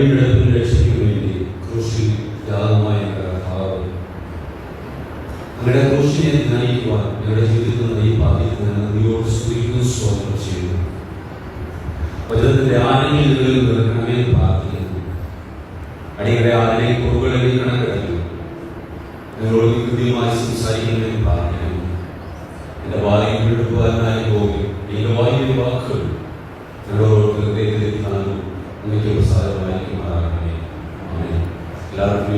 വീണ്ടെടുപ്പിന് രക്ഷയ്ക്ക് വേണ്ടി ക്രൂശിൽ യാഗമായ കർത്താവ് അങ്ങയുടെ ക്രൂശിനെ നയിക്കുവാൻ ഞങ്ങളുടെ ജീവിതത്തിൽ നയിപ്പാക്കിയതിന് നന്ദിയോട് സ്തുതിക്കുന്നു, സ്തോത്രം ചെയ്യുന്നു. വചനത്തിന്റെ ആനന്ദങ്ങളിൽ നിൽക്കണമേ പ്രാർത്ഥിക്കുന്നു. അടിയുടെ ആനയെ കുറുകളിൽ കണക്കിടന്നു നിങ്ങളോട് കൃത്യമായി സംസാരിക്കണമെന്ന് പ്രാർത്ഥിക്കുന്നു. എന്റെ വായും വീണ്ടെടുക്കുവാനായി പോകും എന്റെ വായിലെ വാക്കുകൾ ഞങ്ങളോട് ഹൃദയത്തിലെത്താനും എനിക്ക് പ്രസാദമായിരിക്കുമാറാകണമേ. ആമേൻ. എല്ലാവർക്കും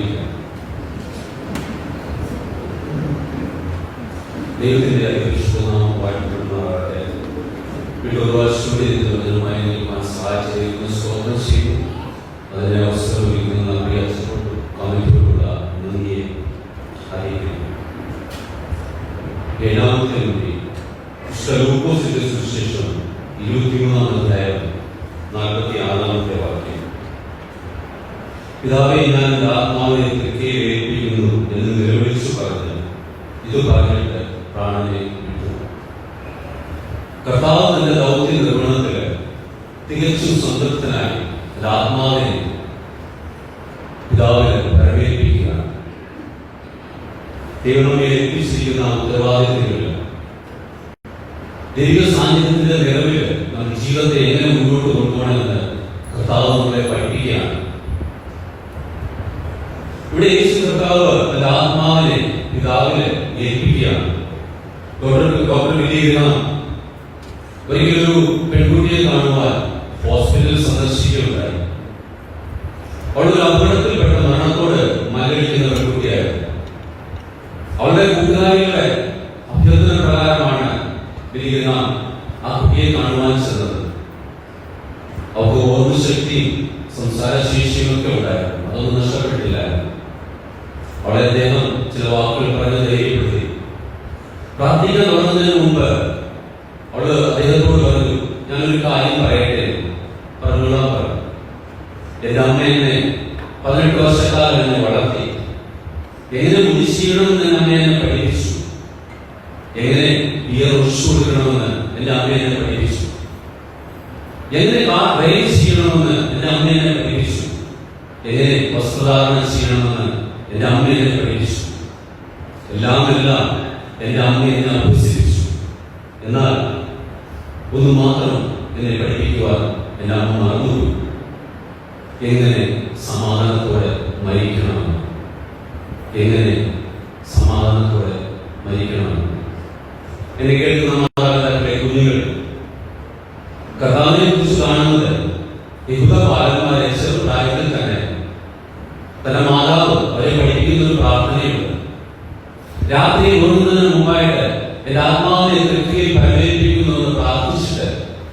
ദൈവത്തിന്റെ വിശ്വനാമം വാഴ്ത്തപ്പെടുന്നവരുടെ വീട്ടുപരിപാടികളുമായി നിൽക്കാൻ സഹായിച്ചു സ്തോത്രം ചെയ്തു. അതിനെ അവസരം ഒരുക്കുന്ന പ്രിയപ്പെട്ട കമ്മിറ്റിയോടുള്ള നന്ദിയെ അറിയിക്കുന്നു. ഏഴാമത്തെ ലൂക്കോസിന്റെ സുവിശേഷം 23-ാം അധ്യായം 46-ാമത്തെ വാക്യം. പിതാവേ, ഞാൻ എൻ്റെ ആത്മാവിനെ തൃക്കയിൽ ഏൽപ്പിക്കുന്നു എന്ന് നിലവിളിച്ചു പറഞ്ഞു. ഇത് പറഞ്ഞിട്ട് പ്രാണനെ വിട്ടു. കർത്താവ് തന്റെ ദൗത്യ നിർവഹണത്തിൽ തികച്ചും സംതൃപ്തനായി എൻ്റെ ആത്മാവിനെ പിതാവിനെ പരമേൽപ്പിക്കുകയാണ്. ദൈവമേ ഏൽപ്പിച്ചിരിക്കുന്ന ഉത്തരവാദിത്തങ്ങളിൽ ദൈവിക സാന്നിധ്യത്തിന്റെ നിലവിൽ നമ്മുടെ ജീവിതത്തെ എങ്ങനെ മുന്നോട്ട് കൊണ്ടുപോകണമെന്ന് കർത്താവ് നമ്മളെ പഠിപ്പിക്കുകയാണ്. ഇവിടെ യേശു കർത്താവ് തന്റെ ആത്മാവിനെ പിതാവിനെ ഏൽപ്പിക്കുകയാണ്. ഡോക്ടർ വിലയിരുത്തണം. ഒരിക്കലൊരു പെൺകുട്ടിയെ കാണുവാൻ ഹോസ്പിറ്റലിൽ സന്ദർശിക്കുകയുണ്ടായി. അവളൊരു അപകടത്തിൽപ്പെട്ട മരണത്തോട് മല്ലടിക്കുന്ന പെൺകുട്ടിയായിരുന്നു. അവളുടെ കൂട്ടുകാരികളെ അഭ്യർത്ഥന പ്രകാരമാണ് വിലയിരുന്ന ആ കുട്ടിയെ കാണുവാൻ ചെന്നത്. അവർക്ക് ഓർമ്മശക്തിയും സംസാരശേഷിയും ഒക്കെ ഉണ്ടായിരുന്നു. അതൊന്നും നഷ്ടപ്പെട്ടില്ലായിരുന്നു. അവളെ അദ്ദേഹം ചില വാക്കുകൾ പറഞ്ഞ് ധൈര്യപ്പെടുത്തി. പ്രാർത്ഥിക്കാൻ തുടങ്ങുന്നതിന് മുമ്പ് അവള് അദ്ദേഹത്തോട് പറഞ്ഞു, ഞാനൊരു കാര്യം പറയട്ടെ. പറഞ്ഞോളാൻ പറഞ്ഞു. എന്റെ അമ്മ എന്നെ 18 വർഷക്കാലം എന്നെ വളർത്തി. എങ്ങനെ മുടി ചെയ്യണമെന്ന് എന്റെ അമ്മ എന്നെ പഠിപ്പിച്ചു. എങ്ങനെ ബിയർ ഒഴിച്ചു കൊടുക്കണമെന്ന് എന്റെ അമ്മ എന്നെ പഠിപ്പിച്ചു. എങ്ങനെ കാർ ഡ്രൈവ് ചെയ്യണമെന്ന് എന്റെ അമ്മ എന്നെ പഠിപ്പിച്ചു. എങ്ങനെ വസ്ത്രധാരണം ചെയ്യണമെന്ന് എന്റെ അമ്മ എന്നെ പഠിപ്പിച്ചു. എല്ലാം എന്റെ അമ്മ എന്നെ അഭ്യസിപ്പിച്ചു. എന്നാൽ ഒന്ന് മാത്രം എന്നെ പഠിപ്പിക്കുവാൻ എന്റെ അമ്മ മറന്നുപോയി. എങ്ങനെ സമാധാനത്തോടെ മരിക്കണമെന്ന്. എങ്ങനെ സമാധാനത്തോടെ മരിക്കണമെന്ന്. എന്നെ കേൾക്കുന്ന മാതാപിതാക്കളെ, കുഞ്ഞുങ്ങൾ, കർത്താവിനെ കുറിച്ച് കാണുന്നത് യഹൂദ ബാലന്മാരെ ചെറുപ്രായത്തിൽ തന്നെ തന്റെ മാതാവ് അവരെ പഠിപ്പിക്കുന്ന ഒരു പ്രാർത്ഥനയുണ്ട്. രാത്രി ഉറങ്ങുന്നതിന് മുമ്പായിട്ട് എന്റെ ആത്മാവിനെ തൃപ്തിയിൽ പരമേൽപ്പിക്കുന്നുവെന്ന് പ്രാർത്ഥിച്ചിട്ട്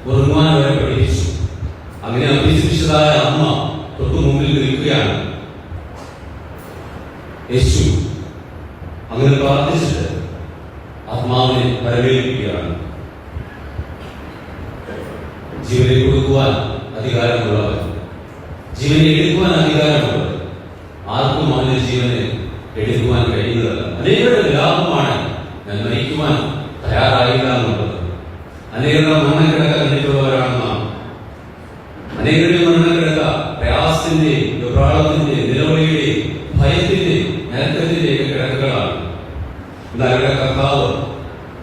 ഉറങ്ങുവാൻ അവരെ പഠിപ്പിച്ചു. അങ്ങനെ അഭ്യസിപ്പിച്ചതായ അമ്മ തൊട്ടു മുമ്പിൽ നിൽക്കുകയാണ്. യേശു അങ്ങനെ പ്രാർത്ഥിച്ചിട്ട് ആത്മാവിനെ പരമേൽപ്പിക്കുകയാണ്. ജീവനെ കൊടുക്കുവാൻ അധികാരമുള്ളവർ, ജീവനെ എടുക്കുവാൻ അധികാരമുള്ളവർ. ആർക്കും അവന്റെ ജീവനെ എടുക്കുവാൻ കഴിയുന്നതല്ല. അനേകരുടെ ലാഭമാണ് ഞാൻ മരിക്കുവാൻ തയ്യാറായില്ല എന്നുള്ളത്. അനേകരുടെ മരണക്കിടക്ക കണ്ടിട്ടുള്ളവരാണ് നാം. അനേകരുടെ മരണക്കിടക്ക പ്രയാസത്തിന്റെ, വെപ്രാളത്തിന്റെ, നിലവിളിയുടെ, ഭയത്തിന്റെ, നരക്കത്തിന്റെ കിടക്കുകളാണ്. എന്നാൽ ഇവിടെ കർത്താവ്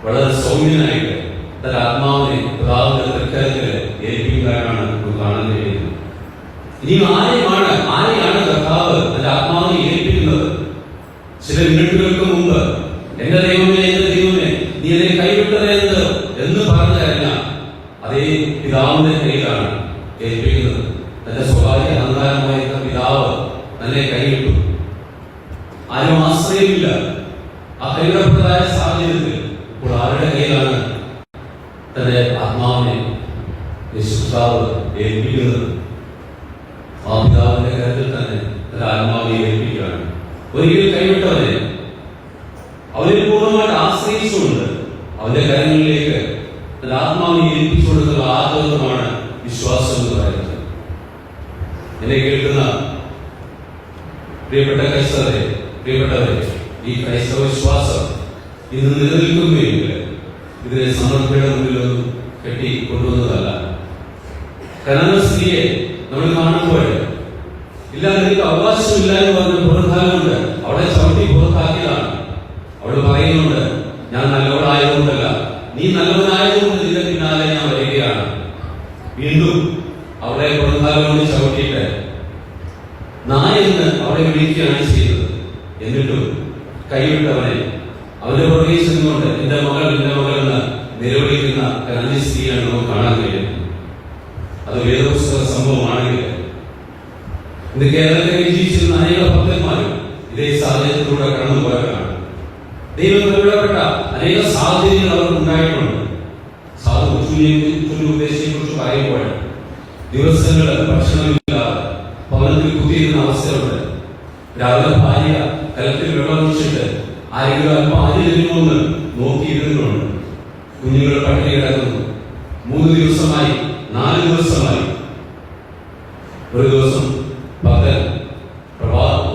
വളരെ സൗമ്യനായിട്ട് തന്റെ ആത്മാവിനെ പിതാവിന്റെ തൃക്കരത്തില് ഏൽപ്പിക്കാനാണ് നമുക്ക് കാണാൻ കഴിയുന്നത്. ഇനിയും ആരെയാണ് കർത്താവ് തന്റെ ആത്മാവിനെ ഏൽപ്പിക്കുന്നത്? ചില മിനിറ്റുകൾക്ക് മുമ്പ് എന്റെ ദൈവമേ നീ എന്നെ കൈവിട്ടത് എന്ന് പറഞ്ഞു കഴിഞ്ഞാൽ അതേ പിതാവിന്റെ കയ്യിലാണ് ഏൽപ്പിക്കുന്നത്. തന്റെ സ്വകാര്യ അഹങ്കാരമായ പിതാവ് തന്നെ കൈവിട്ടു. ആരും ആശ്രയമില്ല. ആ കൈവിടപ്പെട്ടതായ സാഹചര്യത്തിൽ ഇപ്പോൾ ആരുടെ കയ്യിലാണ് തന്റെ ആത്മാവിനെ യേശുക്രിസ്തു ഏൽപ്പിക്കുന്നത്? ആ പിതാവിന്റെ കരത്തിൽ തന്നെ തന്റെ ആത്മാവിനെ ഏൽപ്പിക്കുകയാണ്. ഒരിക്കൽ കൈവിട്ടവനെ അവരിൽ പൂർണ്ണമായിട്ട് ആശ്രയിച്ചുകൊണ്ട് അവന്റെ കരങ്ങളിലേക്ക് തന്റെ ആത്മാവിനെ ഏൽപ്പിച്ചു കൊടുക്കുന്ന ആദരമാണ് വിശ്വാസം എന്ന് പറയുന്നത്. എന്നെ കേൾക്കുന്ന പ്രിയപ്പെട്ട ക്രൈസ്തവരെ, ഈ ക്രൈസ്തവ വിശ്വാസം ഇന്ന് നിലനിൽക്കുന്നുവെങ്കിൽ ഇതിനെ സമർപ്പയുടെ മുന്നിലൊന്നും കെട്ടി കൊണ്ടുവന്നതല്ല. കനാന സ്ത്രീയെ നമ്മൾ കാണുമ്പോൾ ഇല്ല, നിനക്ക് അവകാശമില്ല എന്ന് പറഞ്ഞ പുറത്താലുകൊണ്ട് അവളെ ചവിട്ടി പുറത്താക്കിയതാണ്. അവള് പറയുന്നുണ്ട്, ഞാൻ നല്ലവളായതുകൊണ്ടല്ല, നീ നല്ലവനായതുകൊണ്ട് നിന്റെ പിന്നാലെ ഞാൻ വരികയാണ്. വീണ്ടും അവളെ പുറത്താലുകൊണ്ട് ചവിട്ടിയിട്ട് നായെന്ന് അവളെ വിളിക്കുകയാണ് ചെയ്തത്. എന്നിട്ടും കൈവിട്ടവനെ അവന്റെ പുറകെ ചെന്നുകൊണ്ട് എന്റെ മകൾ എന്ന് നിലവിളിക്കുന്ന കരഞ്ഞ സ്ത്രീയാണ് നമുക്ക് കാണാൻ കഴിയുന്നത്. അത് വേദപുസ്തക സംഭവമാണെങ്കിൽ ഇന്ന് കേരളത്തിൽ ജീവിച്ചിരുന്ന അനേക ഭക്തന്മാരും ഇതേ സാഹചര്യത്തിലൂടെ കടന്നുപോയവരാണ്. ദൈവം ഇടപെട്ട അനേക സാഹചര്യങ്ങൾ അവർക്ക് ഉണ്ടായിട്ടുണ്ട്. ഉദ്ദേശിയെ കുറിച്ച് പറയുമ്പോൾ ദിവസങ്ങൾ ഭക്ഷണമില്ലാതെ ഭവനത്തിൽ കുത്തിയിരുന്ന അവസ്ഥയുണ്ട്. രാവിലെ ഭാര്യ കലത്തിൽ വെള്ളം ഒഴിച്ചിട്ട് ആരെങ്കിലും അല്പം അരി തരുമോന്ന് നോക്കിയിരുന്നുണ്ട്. കുഞ്ഞുങ്ങൾ പട്ടിണി കിടക്കുന്നു. 3 ദിവസമായി 4 ദിവസമായി. ഒരു ദിവസം ഭക്തൻ പ്രഭാതം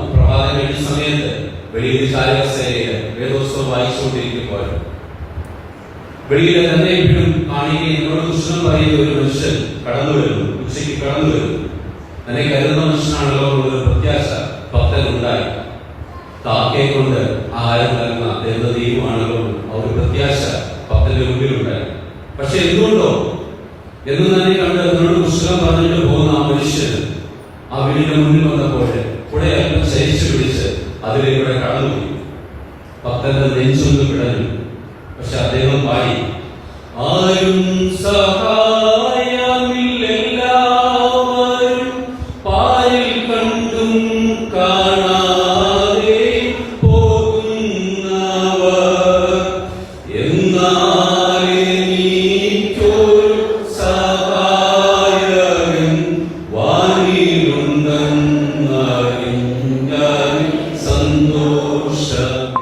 കഴിഞ്ഞ സമയത്ത് വെളിയിൽ ചാരകസേനയില് വേദോത്സവം വായിച്ചുകൊണ്ടിരിക്കുമ്പോൾ വെളിയിൽ തന്നെ വീണ്ടും കാണിക്കുകയും എന്നോട് കുശലം പറയുന്ന ഒരു മനുഷ്യൻ കടന്നു വരുന്നു. ഉച്ചയ്ക്ക് കടന്നു വരുന്നു. തന്നെ കരുതുന്ന മനുഷ്യനാണല്ലോ ഒരു പ്രത്യാശ ഭക്തൻ ഉണ്ടായി. കാക്കയെ കൊണ്ട് ആഹാരം നൽകുന്ന ദൈവമാണല്ലോ ആ ഒരു പ്രത്യാശ ഭക്തന്റെ മുമ്പിലുണ്ടായി. പക്ഷെ എന്തുകൊണ്ടോ എന്ന് തന്നെ കണ്ട് എന്നോട് കുശലം പറഞ്ഞിട്ട് പോകുന്ന ആ മനുഷ്യന് ആ വീടിന്റെ മുന്നിൽ വന്നപ്പോൾ കൂടെ അല്പം ശരിച്ചു പിടിച്ച് അതിലൂടെ കടന്നുപോയി. ഭക്തന്റെ നെഞ്ചൊന്ന് പിടഞ്ഞു. പക്ഷെ അദ്ദേഹം പാടി, ആരും സഹായമില്ലെല്ലാവരും പാരിൽ കണ്ടും കാണാതെ പോകുന്നവർ, എന്നാലെനിക്കൊരു സഹായകൻ വാനിലുണ്ടെന്നറിഞ്ഞാൽ സന്തോഷമേ.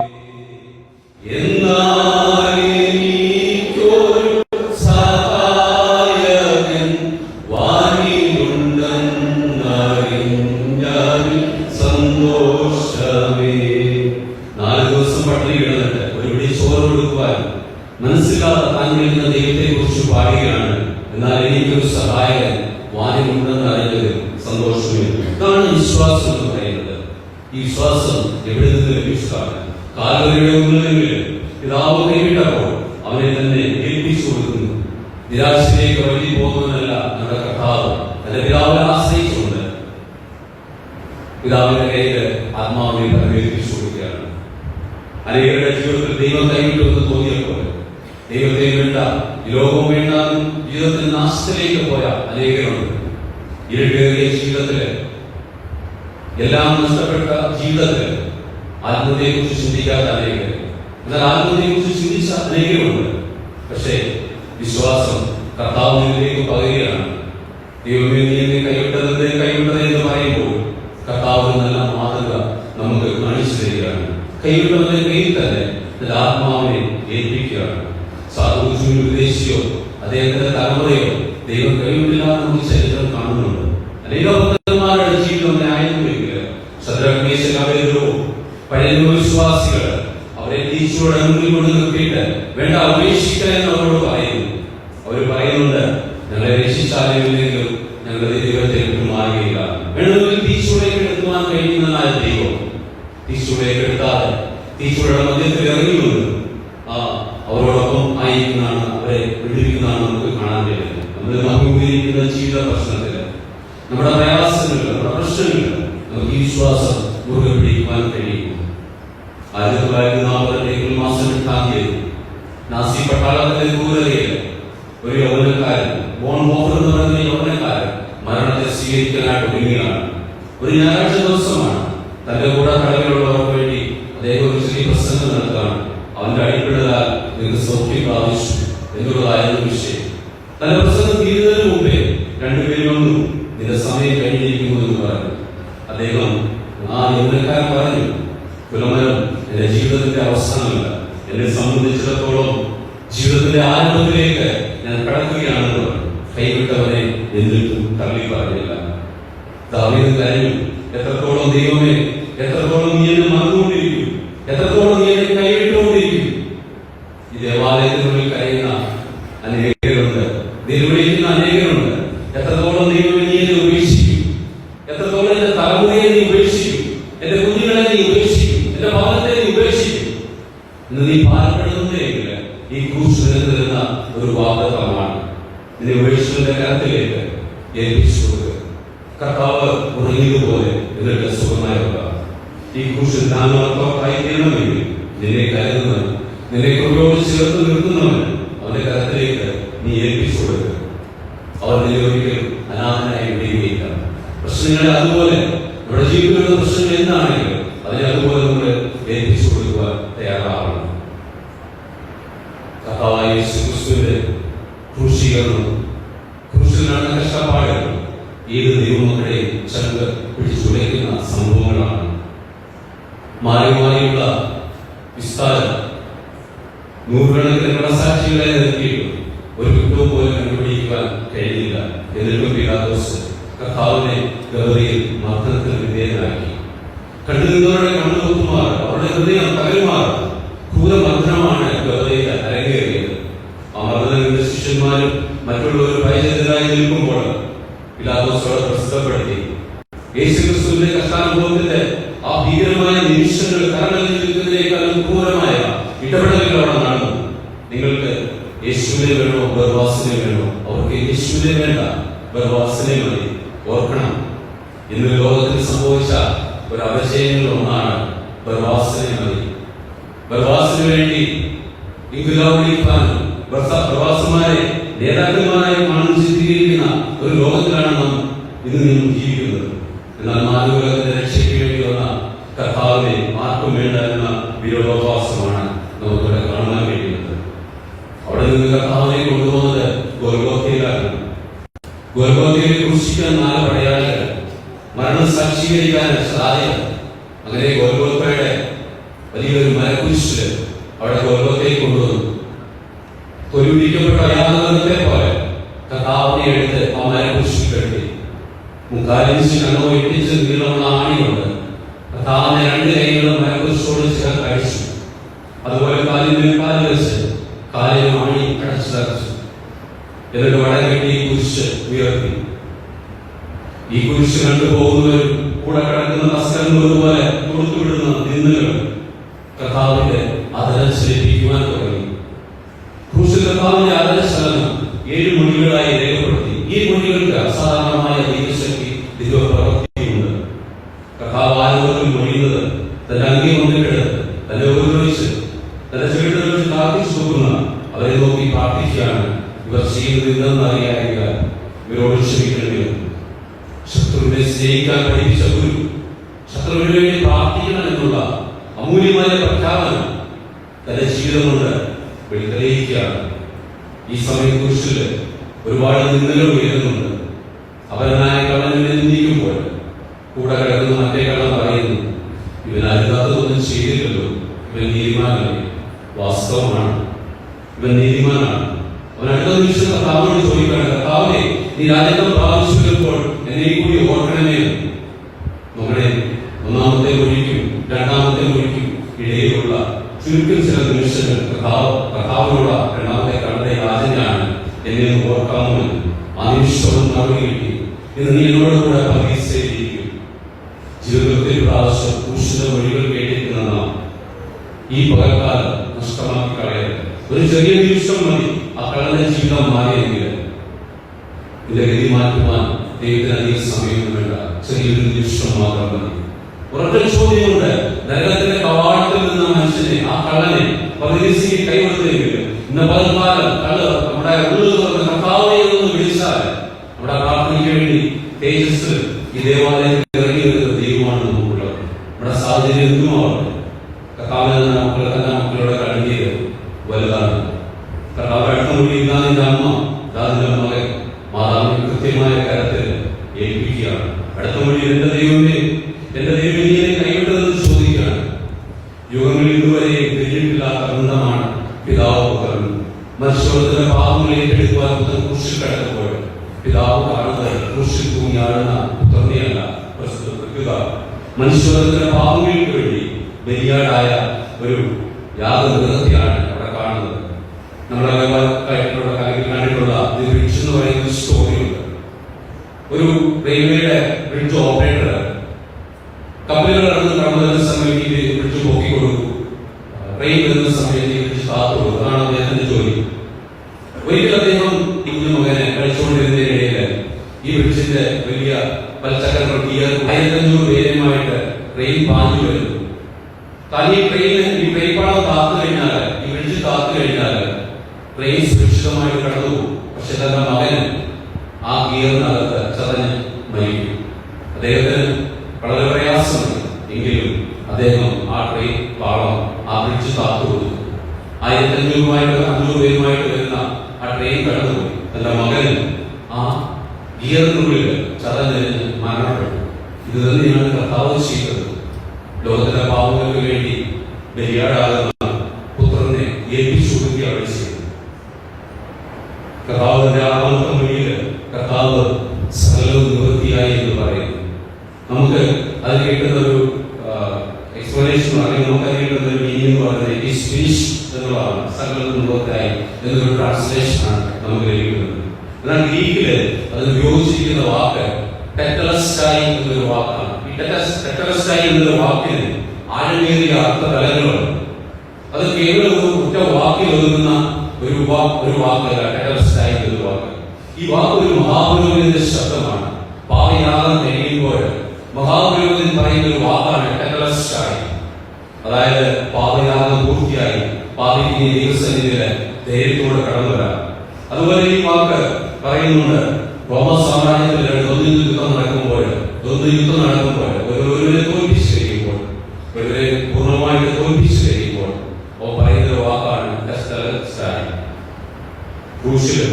മനസ്സിലാതെ താൻ വിളിക്കുന്ന ദൈവത്തെ കുറിച്ച് പാടുകയാണ്. എന്നാൽ എനിക്കൊരു സഹായകൻ വാനിലുണ്ടെന്ന് അറിഞ്ഞതിൽ സന്തോഷമേ. ഇതാണ് വിശ്വാസം എന്ന് പറയുന്നത്. ഈ വിശ്വാസം എവിടെ നിന്ന് ലഭിച്ചതാണ്? കാൽവരിയുടെ ഉന്നതങ്ങളിൽ പിതാവ് കൈവിട്ടപ്പോൾ അവനെ തന്നെ ഏൽപ്പിച്ചു കൊടുക്കുന്നു. നിരാശയിലേക്ക് വഴി പോകുന്നതല്ല നമ്മുടെ കർത്താവ്. തന്റെ പിതാവിനെ ആശ്രയിച്ചുകൊണ്ട് പിതാവിന്റെ കയ്യില് ആത്മാവിനെ പരമേൽപ്പിച്ചു കൊടുക്കുകയാണ്. അനേകരുടെ ജീവിതത്തിൽ ദൈവം കൈവിട്ടുവെന്ന് തോന്നിയപ്പോൾ ദൈവത്തെ വേണ്ട, ലോകം വേണ്ട, ജീവിതത്തിൽ നാശത്തിലേക്ക് പോയ അനേകരുണ്ട്. ഇരുട്ടേറിയ ജീവിതത്തില്, എല്ലാം നഷ്ടപ്പെട്ട ജീവിതത്തില് ആത്മഹത്യയെ കുറിച്ച് ചിന്തിക്കാത്ത അനേകർ, എന്നാൽ ആത്മഹത്യയെ കുറിച്ച് ചിന്തിച്ച അനേകരുണ്ട്. പക്ഷേ വിശ്വാസം കർത്താവിലേക്ക് പകരുകയാണ്. ദൈവമേ, നീ എന്നെ കൈവിട്ടത് എന്ന് പറയുമ്പോൾ കർത്താവ് നല്ല മാതൃക നമുക്ക് കാണിച്ചു തരികയാണ്. കൈവിട്ടവന്റെ കയ്യിൽ തന്നെ തന്റെ ആത്മാവിനെ ഏൽപ്പിക്കുകയാണ്. സാധുവിന് ഉപദേശിയോ അദ്ദേഹത്തിന്റെ തലമുറയോ ദൈവം കൈവിട്ടില്ല നമുക്ക് ചരിത്രം കാണുന്നുണ്ട്. അനേക ഭക്തന്മാരുടെ ജീവിതം ആയിരുന്നുവെങ്കിൽ ശദ്രക്ക്, മേശക്ക്, അബേദ്നെഗോ പഴയ വിശ്വാസികൾ അവരെ തിരിച്ചുകൂടെ മുന്നിൽ കൊണ്ട് നിർത്തിയിട്ട് വേണ്ട ഉപേക്ഷിക്കുക എന്ന് അവരോട് പറയുന്നു. അവർ പറയുന്നുണ്ട്, ഞങ്ങളെ രക്ഷിച്ചാലെങ്കിലും ഞങ്ങളുടെ ദൈവത്തെ വിട്ടുമാറുകയില്ല. വേണമെങ്കിൽ തിരിച്ചുകൂടേക്ക് എടുക്കുവാൻ കഴിയുന്നതായ ദൈവം തിരിച്ചുകൂടേക്ക് എടുത്താതെ തിരിച്ചുകൂടെ മധ്യത്തിൽ ഇറങ്ങി വന്നു അവരോടൊപ്പം ആയിരിക്കുന്നതാണ്, അവരെ വിടുവിക്കുന്നതാണ് നമുക്ക് കാണാൻ കഴിയുന്നത്. നമ്മൾ അഭിമുഖീകരിക്കുന്ന ജീവിത പ്രശ്നത്തില്, നമ്മുടെ പ്രയാസങ്ങളിൽ, നമ്മുടെ പ്രശ്നങ്ങളിൽ നമുക്ക് ഈ വിശ്വാസം മുറുകെ പിടിക്കുവാൻ കഴിയും. 1940 ഏപ്രിൽ മാസം 8-ാം തീയതി നാസി പട്ടാളത്തിന്റെ ക്രൂരതയിൽ ഒരു യൗവനക്കാരൻ, ബോൺ ഹോഫർ എന്ന് പറയുന്ന യൗവനക്കാരൻ മരണത്തെ സ്വീകരിക്കാനായിട്ട് ഒരുങ്ങുകയാണ്. ഒരു ഞായറാഴ്ച ദിവസമാണ്. തന്റെ കൂടെ കടകളിലുള്ളവർക്ക് വേണ്ടി അദ്ദേഹം ഒരു ചെറിയ പ്രസംഗം നടത്തുകയാണ്. അവന്റെ അടിപ്പിടലാൽ നിങ്ങൾക്ക് സൗഖ്യം പ്രാപിച്ചു എന്നുള്ളതായിരുന്നു വിഷയം. തന്റെ പ്രസംഗം തീരുന്നതിന് മുമ്പേ രണ്ടുപേരും വന്നു, നിന്റെ സമയം കഴിഞ്ഞിരിക്കുന്നു എന്ന് പറഞ്ഞു. അദ്ദേഹം ആ യൗവനക്കാരൻ പറഞ്ഞു, കുലമരം എന്റെ ജീവിതത്തിന്റെ അവസാനമല്ല, എന്നെ സംബന്ധിച്ചിടത്തോളം ജീവിതത്തിന്റെ ആരംഭത്തിലേക്ക് ഞാൻ കടക്കുകയാണെന്ന് പറഞ്ഞു. കൈവിട്ടവനെ എന്നിട്ടും തള്ളി പറഞ്ഞില്ല. ദാവീദ് കരഞ്ഞു, എത്രത്തോളം ദൈവമേ, എത്രത്തോളം നീ എന്നെ മറന്നുകൊണ്ടിരിക്കും, എത്രത്തോളം നീ എന്നെ കൈവിട്ടുകൊണ്ടിരിക്കും. ഈ ദേവാലയത്തിനുള്ളിൽ കഴിയുന്ന അനേകരുണ്ട്, നിലവിളിക്കുന്ന അനേകരുണ്ട്. എത്രത്തോളം ദൈവമേ നീ എന്നെ ഉപേക്ഷിക്കും, എത്രത്തോളം എന്റെ തലമുറയെ നിന്നെ ഉപേക്ഷിച്ചതിന്റെ കരത്തിലേക്ക് ഏൽപ്പിച്ചു കൊടുക്കുക. കർത്താവ് ഉറങ്ങിയതുപോലെ എന്നിട്ട് സുഖമായുള്ള ഈ ക്രൂശിൽ താങ്ങായി തീരണമെങ്കിൽ നിന്നെ കരുതുന്നവൻ, നിന്നെ കൃപയോട് ചേർത്ത് നിർത്തുന്നവൻ അവന്റെ കരത്തിലേക്ക് നീ ഏൽപ്പിച്ചു കൊടുക്കുക. അവർ നിന്നെ ഒരിക്കലും അനാഥനായി വിടുകയില്ല. പ്രശ്നങ്ങളെ അതുപോലെ നമ്മുടെ ജീവിതത്തിലുള്ള പ്രശ്നങ്ങൾ എന്താണെങ്കിലും അതിനെ അതുപോലെ നമ്മൾ ഏൽപ്പിച്ചു കൊടുക്കുവാൻ തയ്യാറാവണം. കർത്താവായ യേശു ക്രിസ്തുവിന്റെ ക്രൂശീകരണം, ക്രൂശിൽ നടന്ന കഷ്ടപ്പാടുകൾ ഏത് ദൈവമക്കളെയും ചങ്ക് പിടിച്ചുലയ്ക്കുന്ന സംഭവങ്ങളാണ്. മാറിയുള്ള വിസ്താരം നൂറുകണക്കിന് മനസാക്ഷികളെ നിർത്തിയിട്ടും ഒരു കുറ്റവും പോലും കണ്ടുപിടിക്കുവാൻ കഴിഞ്ഞില്ല. എന്നിട്ടും പിലാത്തോസ് കർത്താവിനെ ഗൗരിയിൽ മർദ്ദനത്തിന് വിധേയനാക്കി. കണ്ടുനിന്നവരുടെ കണ്ണുനോക്കുമാർ, അവരുടെ ഹൃദയം തകരുമാർ ക്രൂരമർദ്ദനമാണ് ഗൗരിയിൽ അരങ്ങേറിയത്. ആ മർദ്ദനങ്ങളുടെ ശിഷ്യന്മാരും മറ്റുള്ളവർ ഭയചരിതരായി നിൽക്കുമ്പോൾ പിലാത്തോസോട് പ്രസിദ്ധപ്പെടുത്തി യേശുക്രിസ്തുവിന്റെ കഷ്ടാനുഭവത്തിന്റെ ആ ഭീകരമായ നിമിഷങ്ങൾ കരങ്ങളിൽ നിൽക്കുന്നതിനേക്കാളും ക്രൂരമായ ഇടപെടലുകൾ അവിടെ നടന്നു. നിങ്ങൾക്ക് യേശുവിനെ വേണോ ബർവാസിനെ വേണോ? അവർക്ക് യേശുവിനെ വേണ്ട, ബർവാസിനെ മതി. ഓർക്കണം, ഇന്ന് ലോകത്തിൽ സംഭവിച്ച ഒരു അപജയങ്ങളിൽ ഒന്നാണ് ബർവാസിനെ മതി. ബർവാസിന് വേണ്ടി ഇൻകുലാബിലിപ്പാനും പ്രവാസന്മാരെ നേതാക്കന്മാരായി കാണും ചിത്രീകരിക്കുന്ന ഒരു ലോകത്തിലാണ് നാം ഇന്ന് നിന്നും ജീവിക്കുന്നത്. എന്നാൽ മാനവലോകത്തിന്റെ രക്ഷയ്ക്ക് വേണ്ടി വന്ന കർത്താവിനെ ആർക്കും വേണ്ട എന്ന വിരോധാഭാസമാണ് നമുക്കിവിടെ കാണാൻ കഴിയുന്നത്. അവിടെ നിന്ന് കർത്താവിനെ കൊണ്ടുപോകുന്നത് ഗോൽഗോഥയിലാണ്. ഗോൽഗോഥയിൽ ക്രൂശിക്കാൻ 4 പടയാളികൾ, മരണം സാക്ഷീകരിക്കാൻ സാധ്യത. അങ്ങനെ ഗോൽഗോഥയുടെ വലിയൊരു മരക്കുരിശില് അവിടെ ഗോൽഗോഥയിൽ കൊണ്ടുവന്നു. തൊലിപിടിക്കപ്പെട്ട യാതൊരു പോലെ കർത്താവിനെ എടുത്ത് ആ മരക്കുരിശിൽ കെട്ടി 3 കണ്ണോ 8 നീളമുള്ള ആണിയുണ്ട്. കർത്താവിനെ 2 കൈകളും മരക്കുരിശോട് ചേർത്ത് അടിച്ചു. അതുപോലെ കാലിന് കാല് വെച്ച് കാലിന് ആണി അടച്ചു തറച്ചു. എന്നിട്ട് വടകെട്ടി ഈ കുരിശ് ഉയർത്തി. ഈ കുരിശ് കണ്ടുപോകുന്നവരും കൂടെ കിടക്കുന്ന തസ്കരങ്ങൾ പോലെ കൊടുത്തുവിടുന്ന നിന്നുകൾ കർത്താവിന്റെ അതരശലിപ്പിക്കുവാൻ തുടങ്ങി. ക്രൂശിൽ കർത്താവിന്റെ അതരശലനം 7 മൊഴികളായി രേഖപ്പെടുത്തി. ഈ മൊഴികൾക്ക് അസാധാരണമായ ദൈവശക്തി, ദൈവപ്രവൃത്തിയുണ്ട്. കർത്താവ് ആരോഗ്യം മൊഴിയുന്നത് തന്റെ അംഗീ വന്നിട്ടെടുത്ത് തന്നെ ഉപദ്രവിച്ച് തന്റെ ചെവിടുകൾ വെച്ച് പ്രാർത്ഥിച്ചു നോക്കുന്ന അവരെ നോക്കി പ്രാർത്ഥിക്കുകയാണ്. ഇവർ ചെയ്യുന്നത് ഇതെന്ന് അറിയാതില്ല, ഇവരോട് ക്ഷമിക്കണമെന്നും. ശത്രുവിനെ സ്നേഹിക്കാൻ പഠിപ്പിച്ച ഗുരു ശത്രുവിന് വേണ്ടി പ്രാർത്ഥിക്കണം എന്നുള്ള അമൂല്യമായ പ്രഖ്യാപനം തന്റെ ജീവിതം കൊണ്ട് തെളിയിക്കുകയാണ്. ഈ സമയം കുരിശില് ഒരുപാട് നിന്ദകൾ ഉയരുന്നുണ്ട്. അപരനായ കള്ളനെ നിന്ദിക്കുമ്പോൾ കൂടെ കിടക്കുന്ന മറ്റേ കള്ളൻ പറയുന്നു, ഇവൻ അരുതാത്തതൊന്നും ചെയ്തില്ലല്ലോ, ഇവൻ നീതിമാനല്ലേ. വാസ്തവമാണ്, ഇവൻ നീതിമാനാണ്. അവൻ അടുത്ത നിമിഷം കർത്താവിനോട് ചോദിക്കുകയാണ്, കർത്താവേ, നീ രാജ്യത്വം പ്രാപിച്ചു വരുമ്പോൾ എന്നെ കൂടി ഓർക്കണമേ. നമ്മുടെ 1-ാമത്തെ മൊഴിക്കും 2-ാമത്തെ മൊഴിക്കും ഇടയിലുള്ള ചുരുക്കം ചില നിമിഷങ്ങൾ കർത്താവിനോട് 2-ാമത്തെ കടന്റെ യാചനയാണ്, എന്നെ ഓർക്കാമോ എന്ന്. ആ നിമിഷം മറുപടി കിട്ടി, ഇന്ന് നീ എന്നോട് കൂടെ പരീക്ഷയിലിരിക്കും. ജീവിതത്തിൽ പ്രാവശ്യം ക്രൂശിത മൊഴികൾ കേട്ടിരിക്കുന്ന നാം ഈ പകൽക്കാലം നഷ്ടമാക്കി കളയരുത്. ഒരു ചെറിയ നിമിഷം മതി ആ കള്ളന്റെ ജീവിതം മാറിയെങ്കിൽ ഇതിന്റെ ഗതി മാറ്റുവാൻ ദൈവത്തിന് അധികം സമയമൊന്നും വേണ്ട. ചെറിയൊരു നിമിഷം മാത്രം മതി. ഉറച്ച ചോദ്യമുണ്ട്, നരകത്തിന്റെ കവാടത്തിൽ നിന്ന മനുഷ്യനെ, ആ കള്ളനെ പതിനീസിക്ക് കൈകൊടുത്തെങ്കിൽ ഇന്ന് പകൽക്കാലം കള്ള് നമ്മുടെ ഉള്ളിൽ തുറന്ന് കർത്താവേ എന്ന് വിളിച്ചാൽ നമ്മുടെ പ്രാർത്ഥനയ്ക്ക് വേണ്ടി തേജസ് ഈ ദേവാലയത്തിൽ ഇറങ്ങി വരുന്ന ദൈവമാണ് നമുക്കുള്ളത്. നമ്മുടെ സാഹചര്യം എന്തുമാവട്ടെ, കർത്താവിനെ മക്കളുടെ കടങ്ങിയത് വലുതാണ്. കർത്താവ് അടുത്ത മൊഴി ഇതാതിന്റെ അമ്മ, ഇതാതിന്റെ മകൻ മാതാവിന്റെ കൃത്യമായ കരത്തിൽ ഏൽപ്പിക്കുകയാണ്. അടുത്ത മൊഴി എന്റെ ദൈവമേ നീയെ കൈവിട്ടതെന്ന് ചോദിക്കുകയാണ്. യുഗങ്ങളിൽ ഇതുവരെ കഴിഞ്ഞിട്ടില്ലാത്ത ബന്ധമാണ് പിതാവ് പുത്രൻ. മനുഷ്യത്തിന്റെ പാപങ്ങൾ ഏറ്റെടുക്കുവാൻ പുത്രൻ ക്രൂശിൽ കിടക്കുമ്പോൾ പിതാവ് കാണുന്നത് ക്രൂശിൽ തൂങ്ങിയാടുന്ന പുത്രനെയല്ല, മനുഷ്യത്തിന്റെ പാപങ്ങൾക്ക് വേണ്ടി ബലിയാടായ ഒരു യാഗമൃഗത്തെയാണ് അവിടെ കാണുന്നത്. നമ്മുടെ കണ്ടിട്ടുള്ള ബ്രിഡ്ജ് എന്ന് പറയുന്ന ഒരു സ്റ്റോറിയുണ്ട്. ഒരു റെയിൽവേയുടെ ബ്രിഡ്ജ് ഓപ്പറേറ്റർ കപ്പലുകൾ കടന്നു വരുന്ന സമയത്ത് ഈ ബ്രിഡ്ജ് പൊക്കി കൊടുക്കും, ട്രെയിൻ വരുന്ന സമയത്ത് ഈ ബ്രിഡ്ജ് കാത്തു കൊടുക്കും. അതാണ് അദ്ദേഹത്തിന്റെ ജോലി. ഒരിക്കൽ അദ്ദേഹം ഈ കുഞ്ഞു മകനെ ബ്രിഡ്ജിന്റെ വലിയ പൽച്ചക്രങ്ങൾ 1500 പേരുമായിട്ട് ട്രെയിൻ പാഞ്ഞു വരുന്നു. കാരണം ഈ ട്രെയിൻ പാളം കാത്തു കഴിഞ്ഞാൽ, ഈ ബ്രിഡ്ജ് കാത്തു കഴിഞ്ഞാൽ ട്രെയിൻ സുരക്ഷിതമായിട്ട് കടന്നുപോകും. പക്ഷെ തന്റെ മകന് ആ ഗിയറിനകത്ത് ചതഞ്ഞ് മരിക്കും. അദ്ദേഹത്തിന് വളരെ പ്രയാസമുണ്ട്. എങ്കിലും അദ്ദേഹം ആ ട്രെയിൻ പാളം, ആ ബ്രിഡ്ജ് കാത്തു കൊടുത്തു. 1500 പേരുമായിട്ട് വരുന്ന ആ ട്രെയിൻ കടന്നുപോയി. തന്റെ മകന് ആ ഗിയറിനുള്ളിൽ ചതഞ്ഞ് മരണപ്പെട്ടു. ഇത് തന്നെയാണ് കർത്താവ് ചെയ്തത്. ലോകത്തിന്റെ പാവങ്ങൾക്ക് വേണ്ടി ബലിയാടാകുന്ന പുത്രനെ ഏൽപ്പിച്ചു കൊടുക്കുകയാണ് ചെയ്തത്. കർത്താവിന്റെ ആത്മാർത്ഥ മൊഴിയിൽ കർത്താവ് സകലവും നിവൃത്തിയായി എന്ന് പറയുന്നു. നമുക്ക് അതിന് കിട്ടുന്ന ഒരു എക്സ്പ്ലനേഷൻ, അല്ലെങ്കിൽ നമുക്ക് അതിന് കിട്ടുന്ന ഒരു മീനിങ് എന്ന് പറയുന്നത് ഇറ്റ് ഈസ് ഫിനിഷ്ഡ് എന്നുള്ളതാണ്. സകലവും നിവൃത്തിയായി എന്നൊരു ട്രാൻസ്ലേഷനാണ് നമുക്ക് ലഭിക്കുന്നത്. എന്നാൽ ഗ്രീക്കില് അത് ഉപയോഗിച്ചിരിക്കുന്ന വാക്ക് ടെറ്റലസ്റ്റായി എന്നൊരു വാക്കാണ്. ഈ ടെറ്റലസ്റ്റായി എന്നൊരു വാക്കിന് ആഴമേറിയ അർത്ഥതലങ്ങളുണ്ട്. അത് കേവലം ഒറ്റ വാക്കിൽ ഒതുങ്ങുന്ന ഒരു വാക്കല്ല ടെറ്റലസ്റ്റായി എന്നൊരു വാക്ക്. ഈ വാക്ക് ഒരു മഹാപുരോഹിതന്റെ ശബ്ദമാണ്. പാവയാഗം കഴിയുമ്പോൾ മഹാപുരോഹിതൻ പറയുന്ന ഒരു വാക്കാണ് ടെറ്റലസ്റ്റായി. അതായത് പാവയാഗം പൂർത്തിയായി പാപിക്ക് ദൈവസന്നിധിയില് ധൈര്യത്തോടെ കടന്നു വരാം. അതുപോലെ ഈ വാക്ക് പറയുന്നുണ്ട്, റോമ സാമ്രാജ്യത്തിൽ യുദ്ധം നടക്കുമ്പോൾ ഒരുവരെ തോൽപ്പിച്ചു കഴിയുമ്പോൾ, ഒരുവരെ പൂർണ്ണമായിട്ട് തോൽപ്പിച്ചു കഴിയുമ്പോൾ പറയുന്ന വാക്കാണ് ടെറ്റലസ്റ്റായി. ക്രൂശില്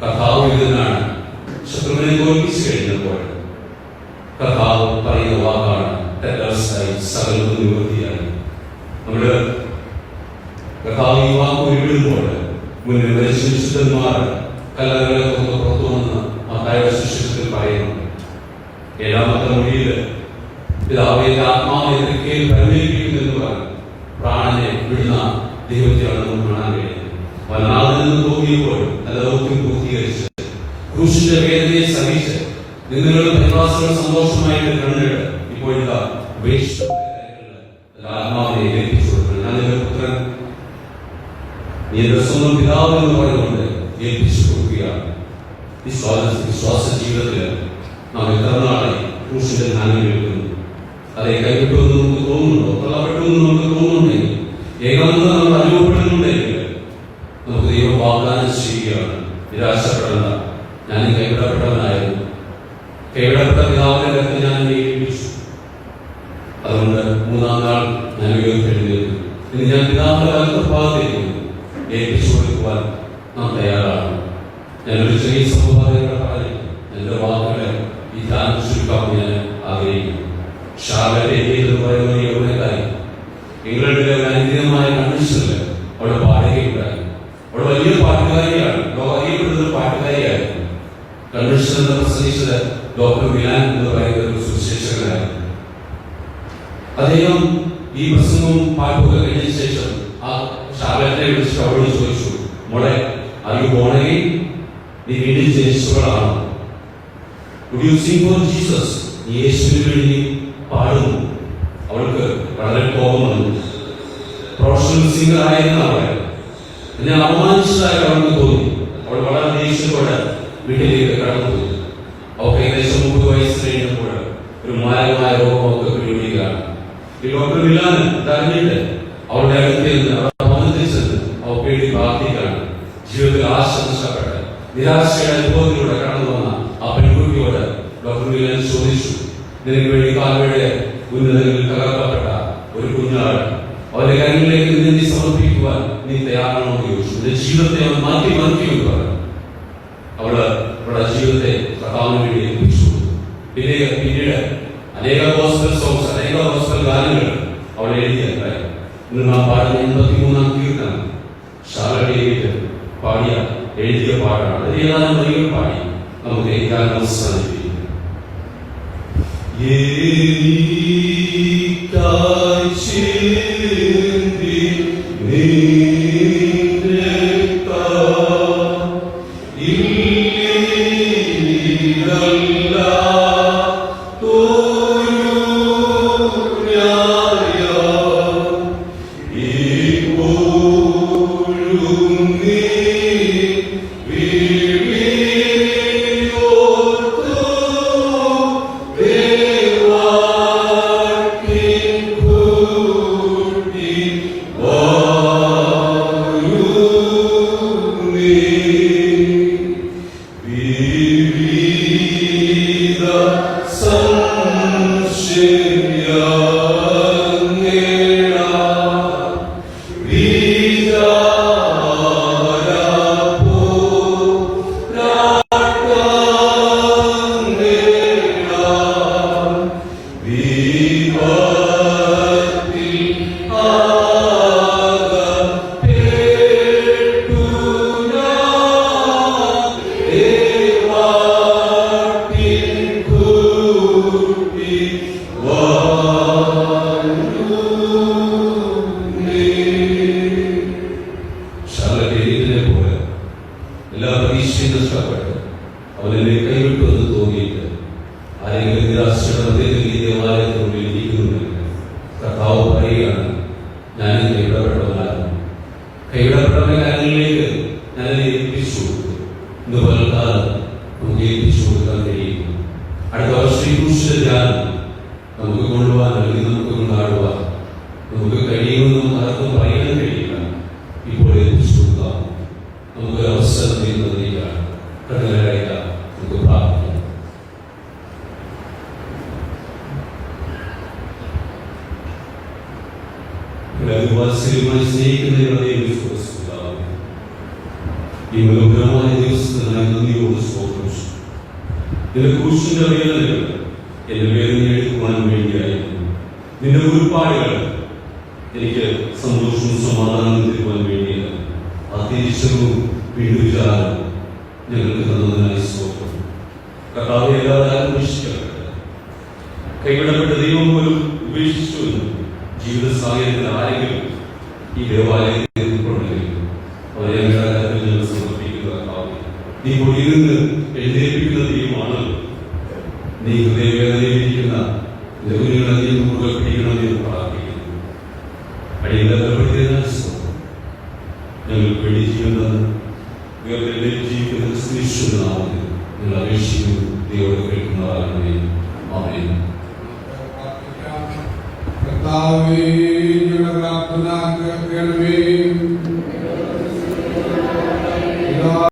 കർത്താവ് എഴുതുന്നതാണ്. ശത്രുവിനെ തോൽപ്പിച്ചു കഴിഞ്ഞപ്പോൾ കർത്താവ് പറയുന്ന വാക്കാണ് ടെറ്റലസ്റ്റായി, സകലവും നിവൃത്തിയായി. നമ്മുടെ കർത്താവ് ഈ വാക്ക് ഉരുവിടുമ്പോൾ മുന്നിൽ മരിച്ച വിശുദ്ധന്മാർ കല്ലറകളെ പുറത്തു വന്ന് മത്തായിയുടെ സുവിശേഷത്തിൽ പറയുന്നു. 7-ാമത്തെ മൊഴിയിൽ പിതാവിന്റെ ആത്മാവിനെ തൃക്കയിൽ പരിമേൽപ്പിക്കുന്നു എന്ന് പറഞ്ഞു പ്രാണനെ വിടുന്ന ദൈവത്തെയാണ് നമുക്ക് കാണാൻ കഴിയുന്നത്. വനാതിൽ നിന്ന് തോന്നിയപ്പോൾ നല്ല ദൗത്യം പൂർത്തീകരിച്ച് ക്രൂശിന്റെ വേദനയെ സഹിച്ച് നിങ്ങളുടെ പരിവാസികൾ സന്തോഷമായിട്ട് കണ്ടിട്ട് ഇപ്പോഴത്തെ ആത്മാവിനെ ഏൽപ്പിച്ചു കൊടുക്കണം. ഞാൻ നിന്റെ പുത്രൻ, നീ എന്റെ സ്വന്തം പിതാവ് എന്ന് പറഞ്ഞുകൊണ്ട് ഏൽപ്പിച്ചു കൊടുക്കുകയാണ്. വിശ്വാസ ജീവിതത്തിൽ നാം എത്ര നാളെ ക്രൂശിന്റെ ധ്യാനം കേൾക്കുന്നു. അതെ, കൈവിട്ടുവെന്ന് നമുക്ക് തോന്നുന്നുണ്ടോ, തള്ളപ്പെട്ടുവെന്ന് നമുക്ക് തോന്നുന്നുണ്ടെങ്കിൽ, ഏകാന്തത നമ്മൾ അനുഭവപ്പെടുന്നുണ്ടെങ്കിൽ നമുക്ക് ദൈവം വാഗ്ദാനം ചെയ്യുകയാണ്, നിരാശപ്പെടേണ്ട, ഞാൻ കൈവിടപ്പെട്ടവനായിരുന്നു, കൈവിടപ്പെട്ട പിതാവിന്റെ കരുത്ത് ഞാൻ എന്നെ ഏൽപ്പിച്ചു, അതുകൊണ്ട് 3-ാം നാൾ ഞാൻ ഉയർത്തെഴുന്നേൽക്കും. ഇനി ഞാൻ പിതാവിന്റെ വലത്തുഭാഗത്തേക്ക് ഏൽപ്പിച്ചു കൊടുക്കുവാൻ നാം തയ്യാറാണ്. ഞാനൊരു ചെറിയ സംഭവങ്ങളെ പറഞ്ഞു എന്റെ വാക്കുകളെ ഈ ധ്യാനം ചുരുക്കാൻ ഞാൻ ആഗ്രഹിക്കുന്നു. ഷാർലറ്റ് എന്ന് പറയുന്ന യൗവനക്കാരി ഇംഗ്ലണ്ടിലെ ഒരു അനുദിനമായ കൺവെൻഷനിൽ അവിടെ പാടുകയുണ്ടായി. അവിടെ വലിയ പാട്ടുകാരിയാണ്, അറിയപ്പെടുന്ന പാട്ടുകാരിയായിരുന്നു. കൺവെൻഷൻ പ്രസംഗിച്ചത് ഡോക്ടർ മിലാൻ എന്ന് പറയുന്ന ഒരു സുവിശേഷകനായിരുന്നു. അദ്ദേഹം ഈ പ്രസംഗവും പാട്ടുമൊക്കെ കഴിഞ്ഞ ശേഷം ആ ഷാർലറ്റിനെ വിളിച്ചിട്ട് അവരോട് ചോദിച്ചു, മോളെ, are you born again? നീ വീണ്ടും ജനിച്ചവളാണ്. Would you sing for Jesus? നീ യേശുവിന് വേണ്ടി പാടുന്നു. അവൾക്ക് വളരെ കോപം വന്നു. പ്രൊഫഷണൽ സിംഗർ ആയിരുന്ന അവളെ എന്നെ അപമാനിച്ചതായിട്ട് അവൾക്ക് തോന്നി. അവൾ വളരെ ദേഷ്യത്തോടെ വീട്ടിലേക്ക് കടന്നുപോയി. അവൾക്ക് ഏകദേശം 30 വയസ്സ് കഴിഞ്ഞപ്പോൾ ഒരു മാരകമായ രോഗമൊക്കെ പിടികൂടുകയാണ്. ഈ ഡോക്ടർ മിലാൻ ഇതറിഞ്ഞിട്ട് അവളുടെ അടുത്ത് നിന്ന് ഭവനത്തിൽ ചെന്ന് അവ പേടി പ്രാർത്ഥിക്കുകയാണ്. ജീവിതത്തിൽ ആശംസപ്പെട്ട് നിരാശയുടെ അനുഭവത്തിലൂടെ കടന്നു വന്ന ആ പെൺകുട്ടിയോട് ഡോക്ടർ മിലാൻ ചോദിച്ചു, നിനക്ക് വേണ്ടി കാൽവയുടെ ഉന്നതങ്ങളിൽ തകർക്കപ്പെട്ട ഒരു കുഞ്ഞാൾ അവന്റെ കരങ്ങളിലേക്ക് നിന്നെ സമർപ്പിക്കുവാൻ നീ തയ്യാറാണോ എന്ന് ചോദിച്ചു. നിന്റെ ജീവിതത്തെ അവൻ മാറ്റി മറിക്കുമെന്ന് പറഞ്ഞു. അവളുടെ ജീവിതത്തെ കർത്താവിന് വേണ്ടി ഏൽപ്പിച്ചു. പിന്നീട് അനേക ഗോസ്പൽ സോങ്സ്, അനേക ഗോസ്പൽ ഗാനങ്ങൾ അവൾ എഴുതിയായി. ഇന്ന് നാം പാടുന്ന 83-ാം കീർത്തനം ഷാർലറ്റ് പാടിയ എഴുതിയ പാട്ടാണ്. അത് ഏതാനും വരികൾ പാടി നമുക്ക് ഈ ഗാനം അവസാനിപ്പിക്കും. Oh എല്ലാ പ്രതീക്ഷയും നഷ്ടപ്പെട്ട് അവനെ കൈവിട്ടു എന്ന് തോന്നിയിട്ട് ആരെങ്കിലും നിരാശയുടെ മധ്യത്തിൽ ഈ ദേവാലയത്തിനുള്ളിൽ ഇരിക്കുന്നുണ്ടെങ്കിൽ കർത്താവ് പറയുകയാണ്, ഞാൻ കൈവിടപ്പെട്ടവനാണ്. കൈവിടപ്പെട്ടവന്റെ കാര്യങ്ങളിലേക്ക് ഞാനത് ഏൽപ്പിച്ചു കൊടുത്തു. ഇന്ന് പലകാലം നമുക്ക് ഏൽപ്പിച്ചു കൊടുക്കാൻ കഴിയും. അടുത്ത വർഷം ധ്യാനം നമുക്ക് കൊണ്ടുപോകാൻ അല്ലെങ്കിൽ നമുക്ക് കൊണ്ടാടുവാൻ നമുക്ക് കഴിയുമെന്നും ആർക്കും പറയാൻ കഴിയില്ല. ഇപ്പോൾ ഏൽപ്പിച്ചു കൊടുക്കാം. നമുക്കൊരു അവസരം നൽകുന്നതിനാണ്. കടലടയ്ക്കാം, നമുക്ക് പ്രാർത്ഥിക്കാം. സ്നേഹിക്കുന്നതിനുള്ള ഈ മനോഹരമായ ദിവസത്തിൽ ഞാൻ നന്ദിയോട് സ്തോത്രിച്ചു. നിന്റെ ക്രൂശിന്റെ വേദനകൾ എന്റെ വേദന എടുക്കുവാൻ വേണ്ടിയായിരുന്നു. നിന്റെ ഉൾപ്പാടുകൾ എനിക്ക് സന്തോഷവും സമാധാനവും തരുവാൻ വേണ്ടിയല്ല. ആ തിരിച്ചറിവും വീണ്ടും വിചാരം ഞങ്ങൾക്ക് തന്നതിനായി സ്തോത്രം. കർത്താവെ, എല്ലാവരും ഉപേക്ഷിക്കപ്പെട്ടത് കൈവിടപ്പെട്ട ദൈവം പോലും ഉപേക്ഷിച്ചു എന്ന് ജീവിത സാഹചര്യത്തിൽ ആരെങ്കിലും ഈ ദേവാലയത്തിൽ ഉൾക്കൊണ്ടെങ്കിൽ അവരെ ഞങ്ങളുടെ കാര്യത്തിൽ ഞങ്ങൾ സമർപ്പിക്കുക. കർത്താവെ, നീ പൊടിയിൽ നിന്ന് എഴുന്നേൽപ്പിക്കുന്ന ദൈവമാണല്ലോ. നീ ഹൃദയവേദനയിലിരിക്കുന്ന ലഘുനികളെ നീ മുറുകെ പിടിക്കണമെന്ന് പ്രാർത്ഥിക്കുന്നു. അടിയന്തരപ്പെടുത്തിയതിനാൽ ഞങ്ങൾക്ക് വേണ്ടി ജീവിക്കുന്നത് ജീവിക്കുന്ന സ്ത്രീശ്വരനാവുന്നത് നിങ്ങൾ അപേക്ഷിക്കുന്നു. ദൈവം കേൾക്കുന്നതാകണമേ. ആമേൻ. കർത്താവേ, ഞങ്ങളുടെ പ്രാർത്ഥന കേൾക്കണമേ.